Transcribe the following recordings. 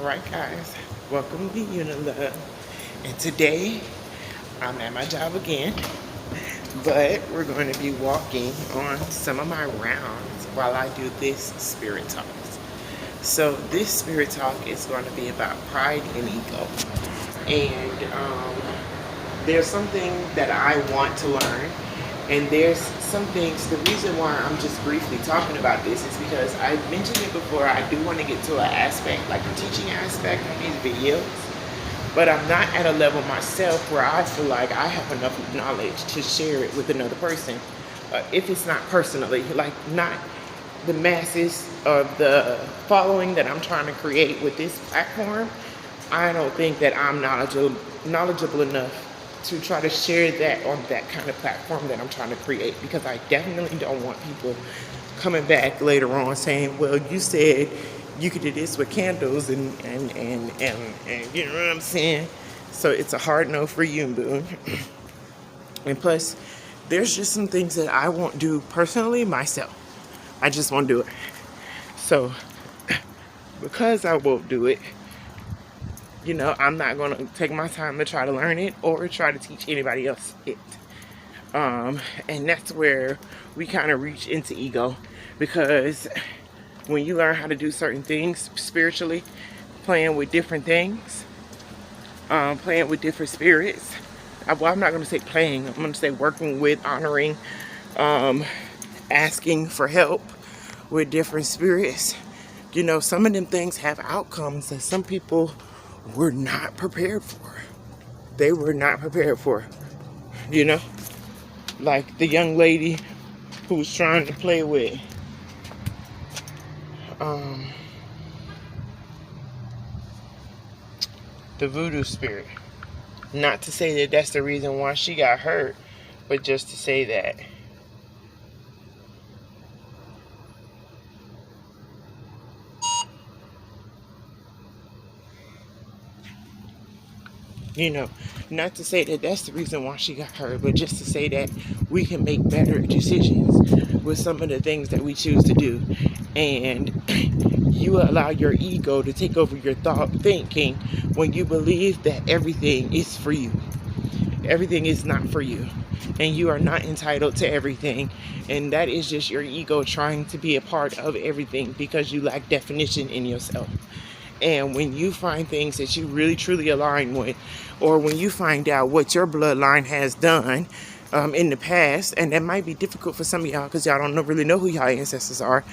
Alright guys, welcome to Yoona, and today I'm at my job again, but we're going to be walking on some of my rounds while I do this spirit talks. So this spirit talk is going to be about pride and ego, and there's something that I want to learn, and there's some things. The reason why I'm just briefly talking about this is because I mentioned it before. I do want to get to an aspect, like a teaching aspect of these videos, but I'm not at a level myself where I feel like I have enough knowledge to share it with another person. If it's not personally, like not the masses of the following that I'm trying to create with this platform, I don't think that I'm knowledgeable enough to try to share that on that kind of platform that I'm trying to create, because I definitely don't want people coming back later on saying, well, you said you could do this with candles and you know what I'm saying? So it's a hard no for you, boo. And plus, there's just some things that I won't do personally myself. I just won't do it. So because I won't do it, you know, I'm not going to take my time to try to learn it or try to teach anybody else it. And that's where we kind of reach into ego, because when you learn how to do certain things spiritually, playing with different things, playing with different spirits. Well, I'm not going to say playing. I'm going to say working with, honoring, asking for help with different spirits. You know, some of them things have outcomes that some people were not prepared for. They were not prepared for, you know, like the young lady who was trying to play with the voodoo spirit. Not to say that that's the reason why she got hurt, but just to say that you know, not to say that that's the reason why she got hurt, but just to say that we can make better decisions with some of the things that we choose to do. And you allow your ego to take over your thinking when you believe that everything is for you. Everything is not for you, and you are not entitled to everything. And that is just your ego trying to be a part of everything because you lack definition in yourself. And when you find things that you really truly align with, or when you find out what your bloodline has done in the past, and that might be difficult for some of y'all because y'all don't really know who y'all ancestors are,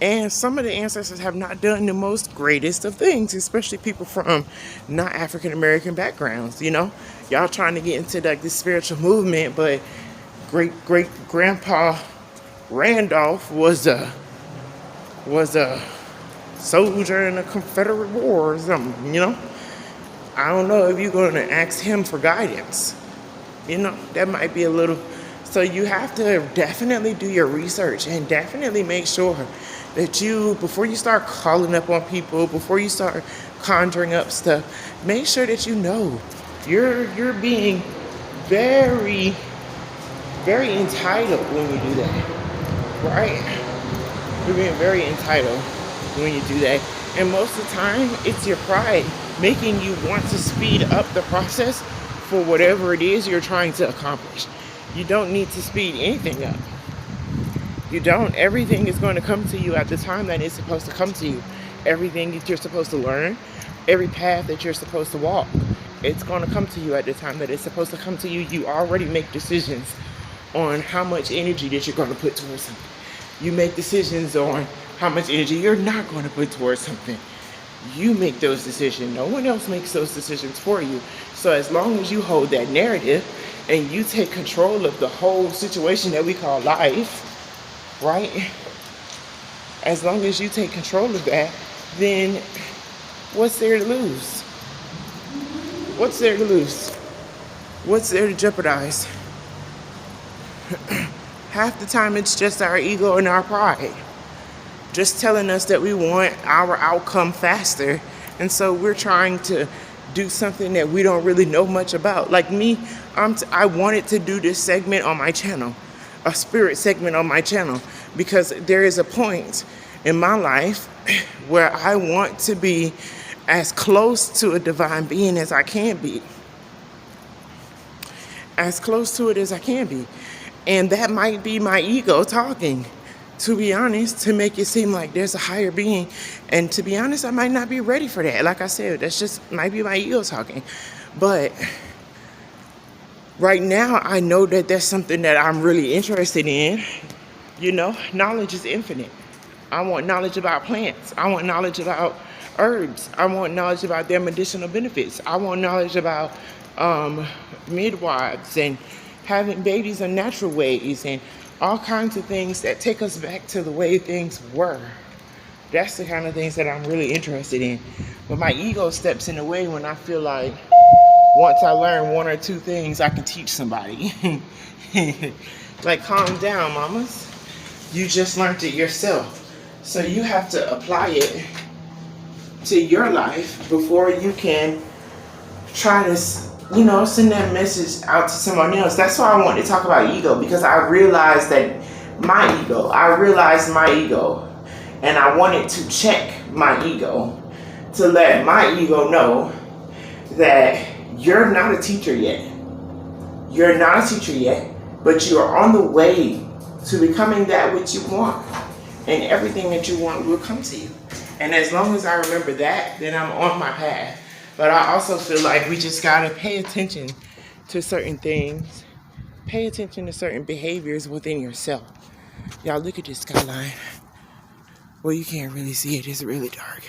and some of the ancestors have not done the most greatest of things, especially people from not African American backgrounds. You know, y'all trying to get into like this spiritual movement, but great grandpa Randolph was a soldier in the Confederate War or something, you know. I don't know if you're going to ask him for guidance. You know, that might be a little. So you have to definitely do your research and definitely make sure that you, before you start calling up on people, before you start conjuring up stuff, make sure that you know you're being very, very entitled when you do that, right? You're being very entitled when you do that. And most of the time, it's your pride making you want to speed up the process for whatever it is you're trying to accomplish. You don't need to speed anything up. You don't. Everything is going to come to you at the time that it's supposed to come to you. Everything that you're supposed to learn, every path that you're supposed to walk, it's going to come to you at the time that it's supposed to come to you. You already make decisions on how much energy that you're going to put towards something. You make decisions on how much energy you're not going to put towards something. You make those decisions. No one else makes those decisions for you. So as long as you hold that narrative and you take control of the whole situation that we call life, right? As long as you take control of that, then what's there to lose? What's there to lose? What's there to jeopardize? Half the time it's just our ego and our pride just telling us that we want our outcome faster. And so we're trying to do something that we don't really know much about. Like me, I wanted to do this segment on my channel, a spirit segment on my channel, because there is a point in my life where I want to be as close to a divine being as I can be. As close to it as I can be. And that might be my ego talking, to be honest, to make it seem like there's a higher being. And to be honest, I might not be ready for that. Like I said, that's just might be my ego talking. But right now, I know that that's something that I'm really interested in. You know, knowledge is infinite. I want knowledge about plants. I want knowledge about herbs. I want knowledge about their medicinal benefits. I want knowledge about midwives and having babies in natural ways and all kinds of things that take us back to the way things were. That's the kind of things that I'm really interested in. But my ego steps in the way when I feel like once I learn one or two things, I can teach somebody. Like, calm down, mamas. You just learned it yourself. So you have to apply it to your life before you can try to, you know, send that message out to someone else. That's why I want to talk about ego, because I realized that I realized my ego, and I wanted to check my ego to let my ego know that you're not a teacher yet. You're not a teacher yet, but you are on the way to becoming that which you want. And everything that you want will come to you. And as long as I remember that, then I'm on my path. But I also feel like we just gotta pay attention to certain things. Pay attention to certain behaviors within yourself. Y'all, look at this skyline. Well, you can't really see it. It's really dark.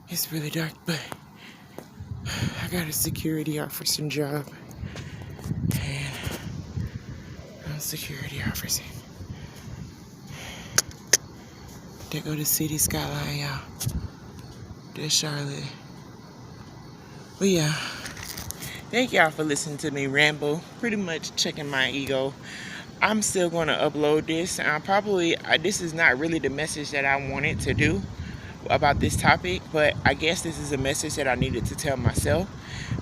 It's really dark, but I got a security officer job. And I'm a security officer. There go the city skyline, y'all. There's Charlotte. But yeah, thank y'all for listening to me ramble. Pretty much checking my ego. I'm still going to upload this. This is not really the message that I wanted to do about this topic, but I guess this is a message that I needed to tell myself.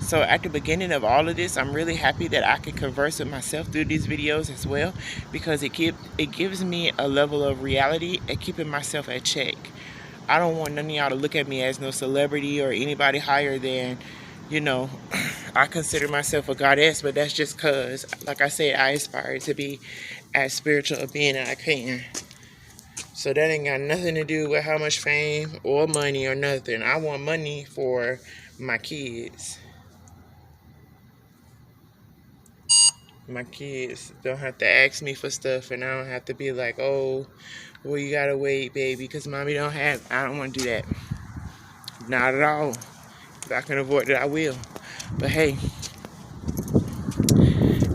So at the beginning of all of this, I'm really happy that I can converse with myself through these videos as well, because it gives me a level of reality at keeping myself at check. I don't want none of y'all to look at me as no celebrity or anybody higher than, you know, I consider myself a goddess, but that's just because, like I said, I aspire to be as spiritual a being as I can. So that ain't got nothing to do with how much fame or money or nothing. I want money for my kids. My kids don't have to ask me for stuff, and I don't have to be like, oh, well, you gotta wait, baby, because mommy don't have. I don't want to do that. Not at all. If I can avoid it, I will. But hey,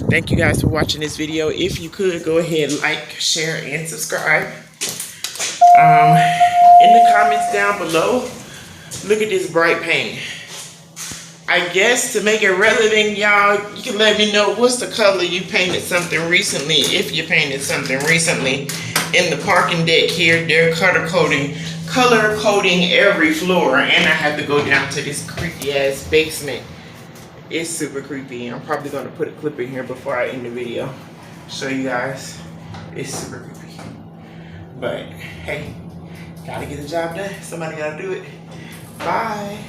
thank you guys for watching this video. If you could, go ahead, like, share, and subscribe. In the comments down below, look at this bright paint. I guess to make it relevant, y'all, you can let me know what's the color you painted something recently. If you painted something recently in the parking deck here, they're color coding every floor, and I have to go down to this creepy ass basement. It's super creepy. I'm probably gonna put a clip in here before I end the video. Show you guys. It's super creepy. But hey, gotta get the job done. Somebody gotta do it. Bye.